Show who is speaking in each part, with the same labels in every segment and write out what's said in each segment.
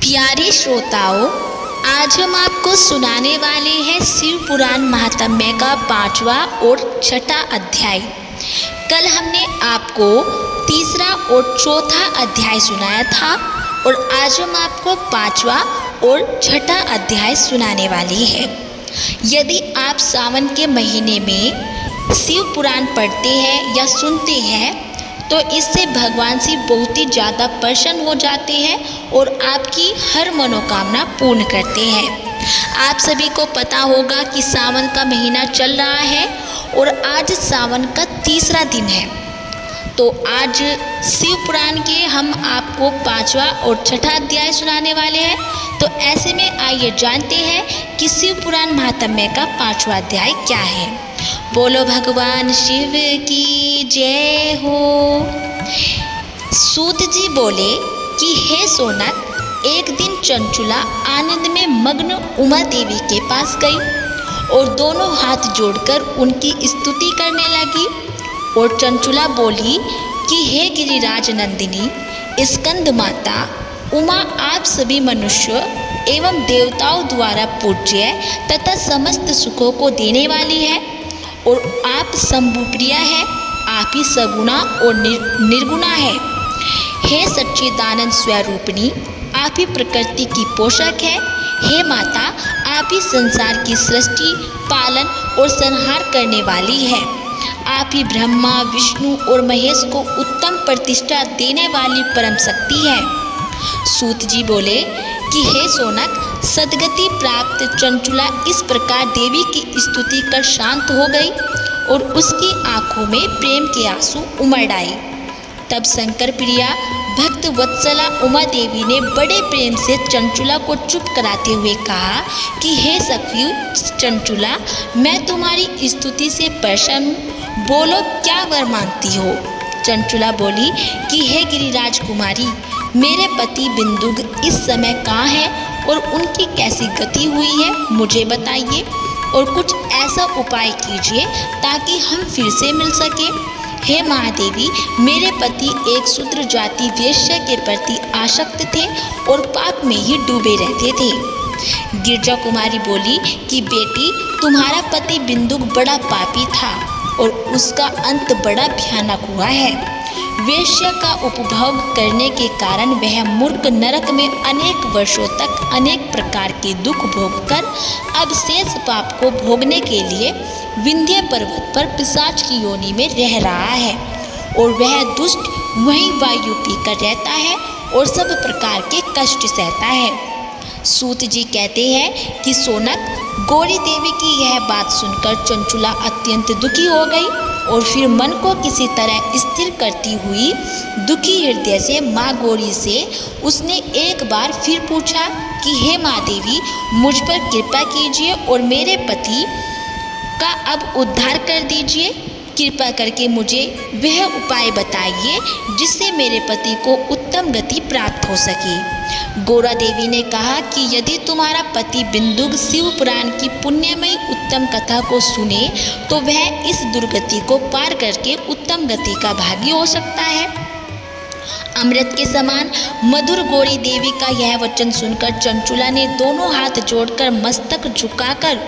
Speaker 1: प्यारे श्रोताओं, आज हम आपको सुनाने वाले हैं शिव पुराण महात्म्य का 5वां और 6ठा अध्याय। कल हमने आपको तीसरा और चौथा अध्याय सुनाया था और आज हम आपको 5वां और 6ठा अध्याय सुनाने वाले हैं। यदि आप सावन के महीने में शिव पुराण पढ़ते हैं या सुनते हैं तो इससे भगवान शिव बहुत ही ज़्यादा प्रसन्न हो जाते हैं और आपकी हर मनोकामना पूर्ण करते हैं। आप सभी को पता होगा कि सावन का महीना चल रहा है और आज सावन का तीसरा दिन है। तो आज शिव पुराण के हम आपको 5वां और 6ठा अध्याय सुनाने वाले हैं। तो ऐसे में आइए जानते हैं कि शिव पुराण महात्म्य का 5वां अध्याय क्या है। बोलो भगवान शिव की जय हो। सूत जी बोले कि हे सोनक, एक दिन चंचुला आनंद में मग्न उमा देवी के पास गई और दोनों हाथ जोड़कर उनकी स्तुति करने लगी। और चंचुला बोली कि हे गिरिराज नंदिनी स्कंद माता उमा, आप सभी मनुष्य एवं देवताओं द्वारा पूज्य तथा समस्त सुखों को देने वाली है और आप शंभुप्रिया है। आप ही सगुणा और निर्गुणा है। हे सच्चिदानंद स्वरूपिणी, आप ही प्रकृति की पोषक है। हे माता, आप ही संसार की सृष्टि, पालन और संहार करने वाली है। आप ही ब्रह्मा, विष्णु और महेश को उत्तम प्रतिष्ठा देने वाली परम शक्ति है। सूत जी बोले कि हे सोनक, सद्गति प्राप्त चंचुला इस प्रकार देवी की स्तुति कर शांत हो गई और उसकी आंखों में प्रेम के आंसू उमड़ आए। तब शंकर प्रिया भक्त वत्सला उमा देवी ने बड़े प्रेम से चंचुला को चुप कराते हुए कहा कि हे सखी चंचुला, मैं तुम्हारी स्तुति से प्रसन्न हूँ। बोलो क्या वर मांगती हो। चंचुला बोली कि हे गिरिराज कुमारी, मेरे पति बिंदुग इस समय कहाँ है और उनकी कैसी गति हुई है, मुझे बताइए और कुछ ऐसा उपाय कीजिए ताकि हम फिर से मिल सके। हे महादेवी, मेरे पति एक शूद्र जाति वेश्या के प्रति आसक्त थे और पाप में ही डूबे रहते थे। गिरजा कुमारी बोली कि बेटी, तुम्हारा पति बिंदुक बड़ा पापी था और उसका अंत बड़ा भयानक हुआ है। वेश्या का उपभोग करने के कारण वह मूर्ख नरक में अनेक वर्षों तक अनेक प्रकार के दुख भोगकर अब शेष पाप को भोगने के लिए विंध्य पर्वत पर पिशाच की योनि में रह रहा है और वह दुष्ट वहीं वायु पीकर रहता है और सब प्रकार के कष्ट सहता है। सूत जी कहते हैं कि सोनक, गौरी देवी की यह बात सुनकर चंचुला अत्यंत दुखी हो गई और फिर मन को किसी तरह स्थिर करती हुई दुखी हृदय से माँ गौरी से उसने एक बार फिर पूछा कि हे माँ देवी, मुझ पर कृपा कीजिए और मेरे पति का अब उद्धार कर दीजिए। कृपा करके मुझे वह उपाय बताइए जिससे मेरे पति को उत्तम गति प्राप्त हो सके। गौरा देवी ने कहा कि यदि तुम्हारा पति बिंदुक शिव पुराण की पुण्यमयी उत्तम कथा को सुने तो वह इस दुर्गति को पार करके उत्तम गति का भागी हो सकता है। अमृत के समान मधुर गौरी देवी का यह वचन सुनकर चंचुला ने दोनों हाथ जोड़कर मस्तक झुकाकर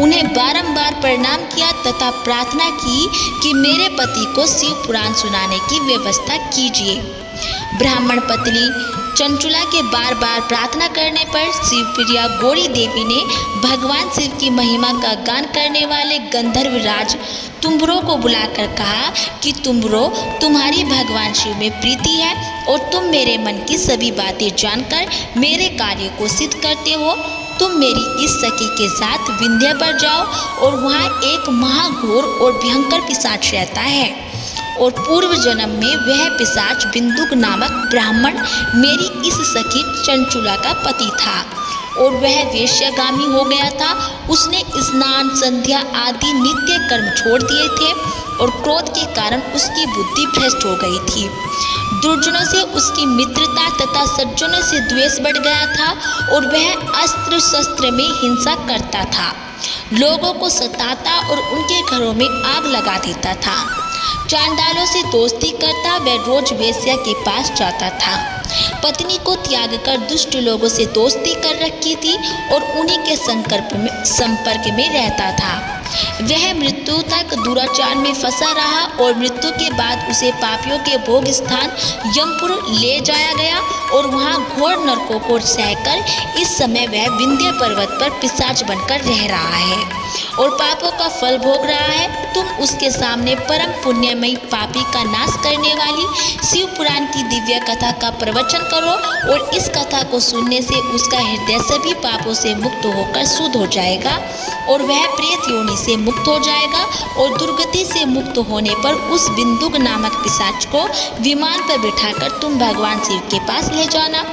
Speaker 1: उन्हें बारंबार प्रणाम किया तथा प्रार्थना की कि मेरे पति को शिव पुराण सुनाने की व्यवस्था कीजिए। ब्राह्मण पत्नी चंचुला के बार बार प्रार्थना करने पर शिवप्रिया गौरी देवी ने भगवान शिव की महिमा का गान करने वाले गंधर्व राज तुम्भरो को बुलाकर कहा कि तुम्भरो, तुम्हारी भगवान शिव में प्रीति है और तुम मेरे मन की सभी बातें जानकर मेरे कार्य को सिद्ध करते हो। तुम मेरी इस सखी के साथ विंध्य पर जाओ और वहाँ एक महाघोर और भयंकर पिशाच रहता है और पूर्व जन्म में वह पिशाच बिंदुक नामक ब्राह्मण मेरी इस सखी चंचुला का पति था और वह वेश्यागामी हो गया था। उसने स्नान, संध्या आदि नित्य कर्म छोड़ दिए थे और क्रोध के कारण उसकी बुद्धि भ्रष्ट हो गई थी। दुर्जनों से उसकी मित्रता तथा सज्जनों से द्वेष बढ़ गया था और वह अस्त्र शस्त्र में हिंसा करता था, लोगों को सताता और उनके घरों में आग लगा देता था। चांडालों से दोस्ती करता, वह रोज वेश्या के पास जाता था। पत्नी को त्याग कर दुष्ट लोगों से दोस्ती कर रखी थी और उन्हीं के संपर्क में रहता था। वह मृत्यु तक दुराचार में फंसा रहा और मृत्यु के बाद उसे पापियों के भोग स्थान यमपुर ले जाया गया और वहां घोर नरकों को सहकर इस समय वह विंध्य पर्वत पर पिशाच बनकर रह रहा है और पापों का फल भोग रहा है। तुम उसके सामने परम पुण्यमयी पापी का नाश करने वाली शिव पुराण की दिव्य कथा का प्रवचन करो और इस कथा को सुनने से उसका हृदय सभी पापों से मुक्त होकर शुद्ध हो जाएगा और वह प्रेत योनि से मुक्त हो जाएगा और दुर्गति से मुक्त होने पर उस बिंदुक नामक पिशाच को विमान पर बिठाकर तुम भगवान शिव के पास ले जाना।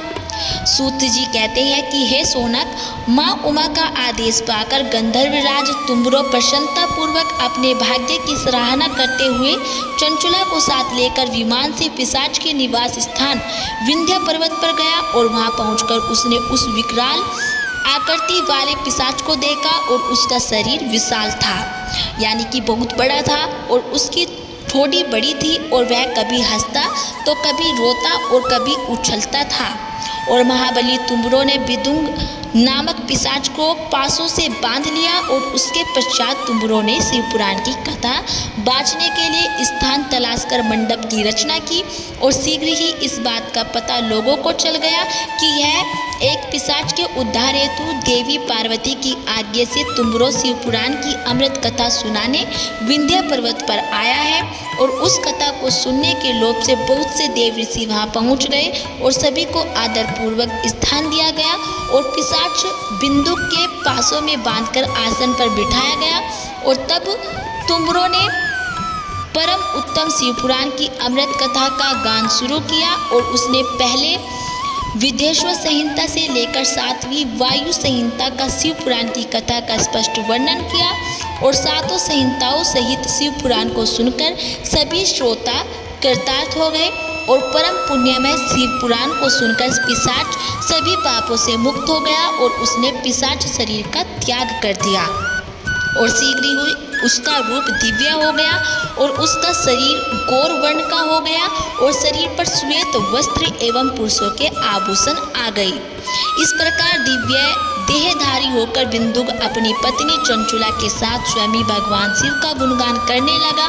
Speaker 1: सूत जी कहते हैं कि हे सोनक, माँ उमा का आदेश पाकर गंधर्वराज तुम्बरो प्रसन्नता पूर्वक अपने भाग्य की सराहना करते हुए चंचुला को साथ लेकर विमान से पिशाच के निवास स्थान विंध्य पर्वत पर गया और वहां पहुंचकर उसने उस विकराल आकृति वाले पिशाच को देखा और उसका शरीर विशाल था, यानी कि बहुत बड़ा था और उसकी ठोड़ी बड़ी थी और वह कभी हंसता तो कभी रोता और कभी उछलता था। और महाबली तुम्बरो ने विदुंग नामक पिशाच को पासों से बांध लिया और उसके पश्चात तुम्बरो ने शिव पुराण की कथा बाँचने के लिए स्थान तलाश कर मंडप की रचना की और शीघ्र ही इस बात का पता लोगों को चल गया कि यह एक पिशाच के उद्धार हेतु देवी पार्वती की आज्ञा से तुम्बरो शिव पुराण की अमृत कथा सुनाने विंध्य पर्वत पर आया है। और उस कथा को सुनने के लोभ से बहुत से देव ऋषि वहां पहुंच गए और सभी को आदरपूर्वक स्थान दिया गया और पिशाच बिंदुक के पासों में बांधकर आसन पर बिठाया गया। और तब तुम्बरो ने परम उत्तम शिव पुराण की अमृत कथा का गान शुरू किया और उसने पहले विदेश्वर संहिता से लेकर 7वीं वायु संहिता का शिव पुराण की कथा का स्पष्ट वर्णन किया और 7 संहिताओं सहित शिव पुराण को सुनकर सभी श्रोता कृतार्थ हो गए और परम पुण्यमय शिव पुराण को सुनकर पिशाच सभी पापों से मुक्त हो गया और उसने पिशाच शरीर का त्याग कर दिया और शीघ्र ही उसका रूप दिव्य हो गया और उसका शरीर गौर वर्ण का हो गया और शरीर पर श्वेत वस्त्र एवं पुरुषों के आभूषण आ गए। इस प्रकार दिव्य देहधारी होकर बिंदुक अपनी पत्नी चंचुला के साथ स्वामी भगवान शिव का गुणगान करने लगा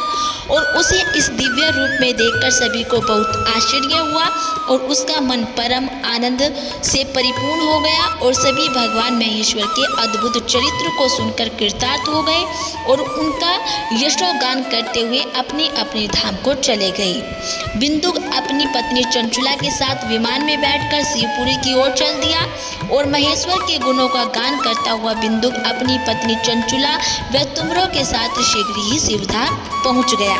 Speaker 1: और उसे इस दिव्य रूप में देखकर सभी को बहुत आश्चर्य हुआ और उसका मन परम आनंद से परिपूर्ण हो गया और सभी भगवान महेश्वर के अद्भुत चरित्र को सुनकर कृतार्थ हो गए और उनका यशोगान करते हुए अपने अपने धाम को चले गए। बिंदुक अपनी पत्नी चंचुला के साथ विमान में बैठकर शिवपुरी की ओर चल दिया और महेश्वर के गुणों का गान करता हुआ बिंदुक अपनी पत्नी चंचुला व तुम्बरो के साथ शीघ्र ही शिवधाम पहुंच गया।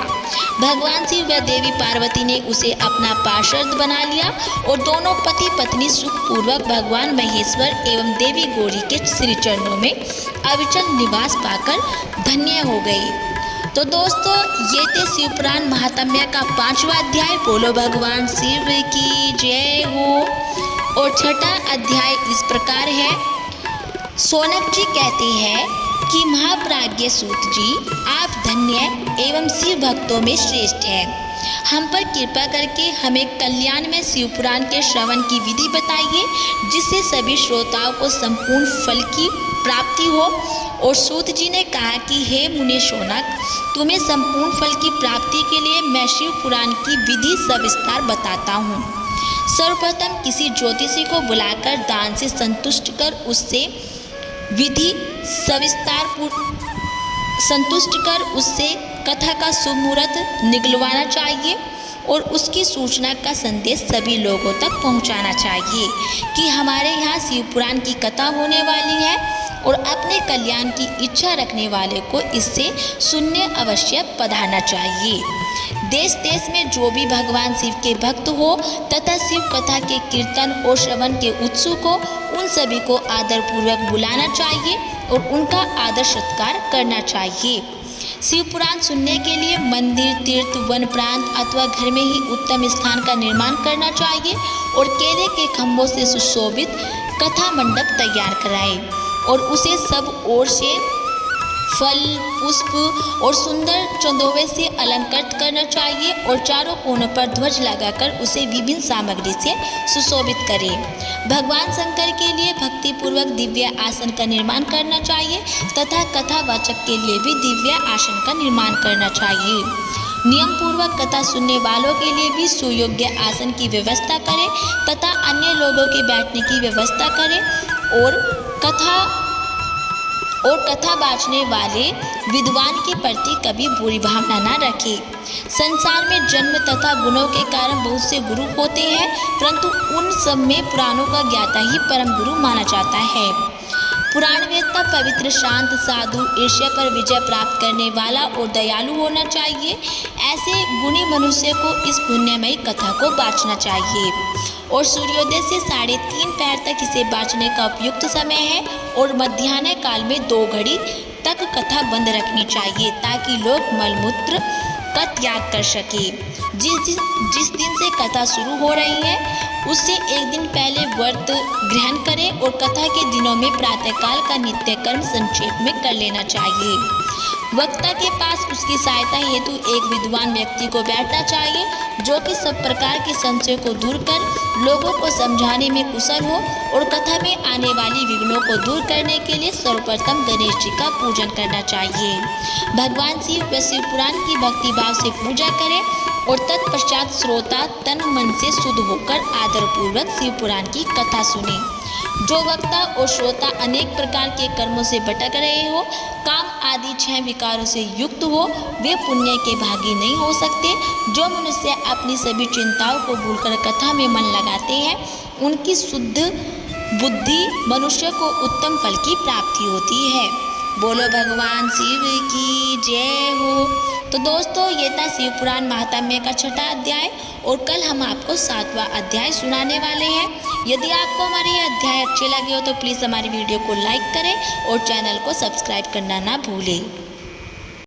Speaker 1: भगवान शिव व देवी पार्वती ने उसे अपना पार्षद बना लिया और दोनों पति पत्नी सुखपूर्वक भगवान महेश्वर एवं देवी गौरी के श्री चरणों में अविचल निवास पाकर धन्य हो गए। तो दोस्तों, ये थे शिव पुराण महात्म्य का 5वां अध्याय। बोलो भगवान शिव की जय हो। और छठा अध्याय इस प्रकार है। सोनक जी कहते हैं कि महाप्राज्ञ सूत जी, आप धन्य एवं शिव भक्तों में श्रेष्ठ हैं। हम पर कृपा करके हमें कल्याण में शिव पुराण के श्रवण की विधि बताइए जिससे सभी श्रोताओं को संपूर्ण फल की प्राप्ति हो। और सूत जी ने कहा कि हे मुनि शौनक, तुम्हें संपूर्ण फल की प्राप्ति के लिए मैं शिव पुराण की विधि सविस्तार बताता हूँ। सर्वप्रथम किसी ज्योतिषी को बुलाकर दान से संतुष्ट कर उससे विधि संतुष्ट कर उससे कथा का शुभ मुहूर्त निकलवाना चाहिए और उसकी सूचना का संदेश सभी लोगों तक पहुंचाना चाहिए कि हमारे यहाँ शिव पुराण की कथा होने वाली है और अपने कल्याण की इच्छा रखने वाले को इससे सुनने अवश्य पधारना चाहिए। देश देश में जो भी भगवान शिव के भक्त हो तथा शिव कथा के कीर्तन और श्रवण के उत्सुक हो, उन सभी को आदरपूर्वक बुलाना चाहिए और उनका आदर सत्कार करना चाहिए। शिव पुराण सुनने के लिए मंदिर, तीर्थ, वन प्रांत अथवा घर में ही उत्तम स्थान का निर्माण करना चाहिए और केले के खंभों से सुशोभित कथा मंडप तैयार कराएं और उसे सब ओर से फल, पुष्प और सुंदर चंदोवे से अलंकृत करना चाहिए और चारों कोनों पर ध्वज लगाकर उसे विभिन्न सामग्री से सुशोभित करें। भगवान शंकर के लिए भक्तिपूर्वक दिव्य आसन का निर्माण करना चाहिए तथा कथावाचक के लिए भी दिव्य आसन का निर्माण करना चाहिए। नियम पूर्वक कथा सुनने वालों के लिए भी सुयोग्य आसन की व्यवस्था करें तथा अन्य लोगों के बैठने की व्यवस्था करें और कथा बाँचने वाले विद्वान के प्रति कभी बुरी भावना न रखें। संसार में जन्म तथा गुणों के कारण बहुत से गुरु होते हैं, परंतु उन सब में पुराणों का ज्ञाता ही परम गुरु माना जाता है। पुराण वेत्ता पवित्र, शांत, साधु, ईर्ष्या पर विजय प्राप्त करने वाला और दयालु होना चाहिए। ऐसे गुणी मनुष्य को इस पुण्यमयी कथा को बाँचना चाहिए और सूर्योदय से 3:30 पहर तक इसे बाँचने का उपयुक्त समय है और मध्याह्न काल में 2 घड़ी तक कथा बंद रखनी चाहिए ताकि लोग मलमूत्र का त्याग कर सके। जिस दिन से कथा शुरू हो रही है उससे एक दिन पहले व्रत ग्रहण करें और कथा के दिनों में प्रातःकाल का नित्य कर्म संक्षेप में कर लेना चाहिए। वक्ता के पास उसकी सहायता हेतु एक विद्वान व्यक्ति को बैठना चाहिए जो कि सब प्रकार के संशयों को दूर कर लोगों को समझाने में कुशल हो और कथा में आने वाली विघ्नों को दूर करने के लिए सर्वप्रथम गणेश जी का पूजन करना चाहिए। भगवान शिव व शिव पुराण की भक्ति भाव से पूजा करें और तत्पश्चात श्रोता तन मन से शुद्ध होकर आदरपूर्वक शिव पुराण की कथा सुने। जो वक्ता और श्रोता अनेक प्रकार के कर्मों से भटक रहे हो, काम आदि 6 विकारों से युक्त हो, वे पुण्य के भागी नहीं हो सकते। जो मनुष्य अपनी सभी चिंताओं को भूलकर कथा में मन लगाते हैं, उनकी शुद्ध बुद्धि मनुष्य को उत्तम फल की प्राप्ति होती है। बोलो भगवान शिव की जय हो। तो दोस्तों, ये था शिव पुराण महात्म्य का 6वां अध्याय और कल हम आपको 7वां अध्याय सुनाने वाले हैं। यदि आपको हमारे ये अध्याय अच्छे लगे हो तो प्लीज़ हमारी वीडियो को लाइक करें और चैनल को सब्सक्राइब करना ना भूलें।